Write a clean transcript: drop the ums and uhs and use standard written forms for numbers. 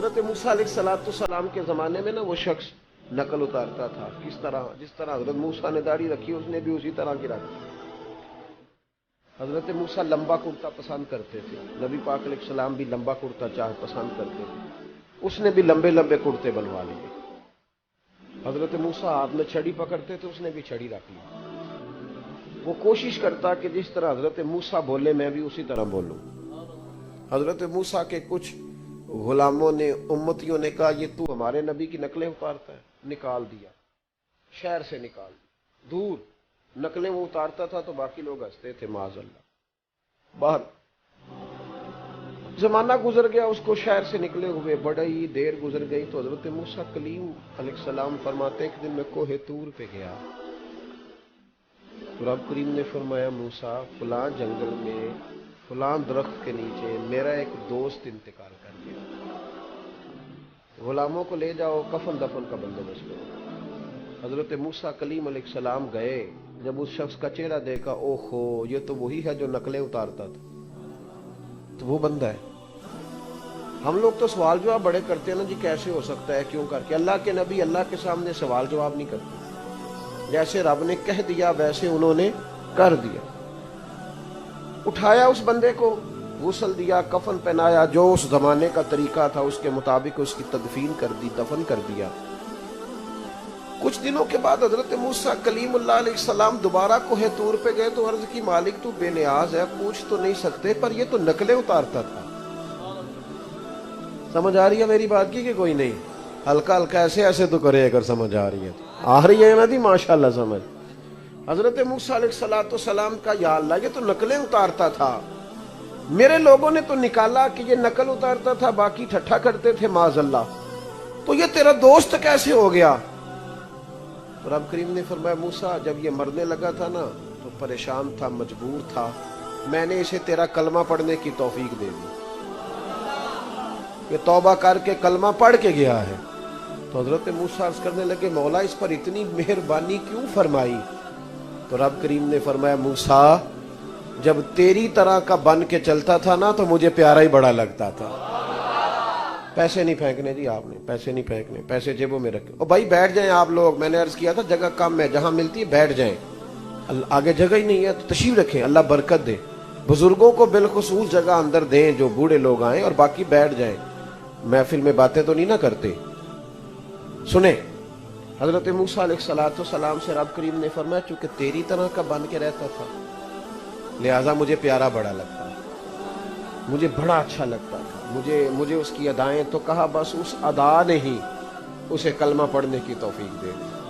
حضرت موسیٰ علیہ السلام کے زمانے میں نا وہ شخص نقل اتارتا تھا، کس طرح، جس طرح حضرت موسیٰ نے داڑھی رکھی اس نے بھی اسی طرح کی رکھی۔ حضرت موسیٰ لمبا کرتا پسند کرتے تھے، نبی پاک علیہ السلام بھی لمبا کرتا پسند کرتے تھے، اس نے بھی لمبے لمبے کرتے بنوا لیے۔ حضرت موسیٰ ہاتھ میں چھڑی پکڑتے تھے، اس نے بھی چھڑی رکھ لی۔ وہ کوشش کرتا کہ جس طرح حضرت موسیٰ بولے میں بھی اسی طرح بولوں۔ حضرت موسیٰ کے کچھ غلاموں نے، امتیوں نے کہا یہ تو ہمارے نبی کی نقلیں اتارتا ہے، نکال دیا، شہر سے نکال دیا، دور نقلیں وہ اتارتا تھا تو باقی لوگ ہنستے تھے، معاذ اللہ۔ باہر زمانہ گزر گیا، اس کو شہر سے نکلے ہوئے بڑی دیر گزر گئی تو حضرت موسیٰ کلیم علیہ السلام فرماتے ہیں کہ دن میں کوہ طور پہ گیا تو رب کریم نے فرمایا موسیٰ فلاں جنگل میں فلاں درخت کے نیچے میرا ایک دوست انتقال کر گیا، غلاموں کو لے جاؤ، کفن دفن کا بندوبست کرو۔ حضرت موسیٰ کلیم علیہ السلام گئے، جب اس شخص کا چہرہ دیکھا، او ہو یہ تو وہی ہے جو نقلیں اتارتا تھا، تو وہ بندہ ہے۔ ہم لوگ تو سوال جواب بڑے کرتے ہیں نا جی، کیسے ہو سکتا ہے، کیوں کر کے؟ اللہ کے نبی اللہ کے سامنے سوال جواب نہیں کرتے، جیسے رب نے کہہ دیا ویسے انہوں نے کر دیا۔ اٹھایا اس بندے کو، غسل دیا، کفن پہنایا، جو اس زمانے کا طریقہ تھا اس کے مطابق اس کی تدفین کر دی، دفن کر دیا۔ کچھ دنوں کے بعد حضرت موسیٰ کلیم اللہ علیہ السلام دوبارہ کوہ طور پہ گئے تو عرض کی مالک تو بے نیاز ہے، پوچھ تو نہیں سکتے پر یہ تو نقلیں اتارتا تھا۔ سمجھ آ رہی ہے میری بات کی کہ کوئی نہیں؟ ہلکا ہلکا ایسے ایسے تو کرے اگر سمجھ آ رہی ہے، آ رہی ہے نا جی ماشاءاللہ سمجھ۔ حضرت موسیٰ علیہ السلام کا یا اللہ یہ تو نقلیں اتارتا تھا، میرے لوگوں نے تو نکالا کہ یہ نقل اتارتا تھا، باقی ٹھٹھا کرتے تھے معاذ اللہ، تو یہ تیرا دوست کیسے ہو گیا؟ تو رب کریم نے فرمایا موسیٰ جب یہ مرنے لگا تھا نا تو پریشان تھا، مجبور تھا، میں نے اسے تیرا کلمہ پڑھنے کی توفیق دے دی، یہ توبہ کر کے کلمہ پڑھ کے گیا ہے۔ تو حضرت موسیٰ عرض کرنے لگے مولا اس پر اتنی مہربانی کیوں فرمائی؟ تو رب کریم نے فرمایا موسیٰ جب تیری طرح کا بن کے چلتا تھا نا تو مجھے پیارا ہی بڑا لگتا تھا۔ پیسے نہیں پھینکنے جی آپ نے، پیسے نہیں پھینکنے، پیسے جیبوں میں رکھے۔ اور بھائی بیٹھ جائیں آپ لوگ، میں نے عرض کیا تھا جگہ کم ہے، جہاں ملتی ہے بیٹھ جائیں، آگے جگہ ہی نہیں ہے تو تشریف رکھیں، اللہ برکت دے۔ بزرگوں کو بالخصوص جگہ اندر دیں جو بوڑھے لوگ آئیں، اور باقی بیٹھ جائیں، محفل میں باتیں تو نہیں نہ کرتے۔ سنیں حضرت موسیٰ علیہ السلام سے رب کریم نے فرمایا چونکہ تیری طرح کا بن کے رہتا تھا لہٰذا مجھے پیارا بڑا لگتا، مجھے بڑا اچھا لگتا تھا، مجھے اس کی ادائیں، تو کہا بس اس ادا نے ہی اسے کلمہ پڑھنے کی توفیق دے دی۔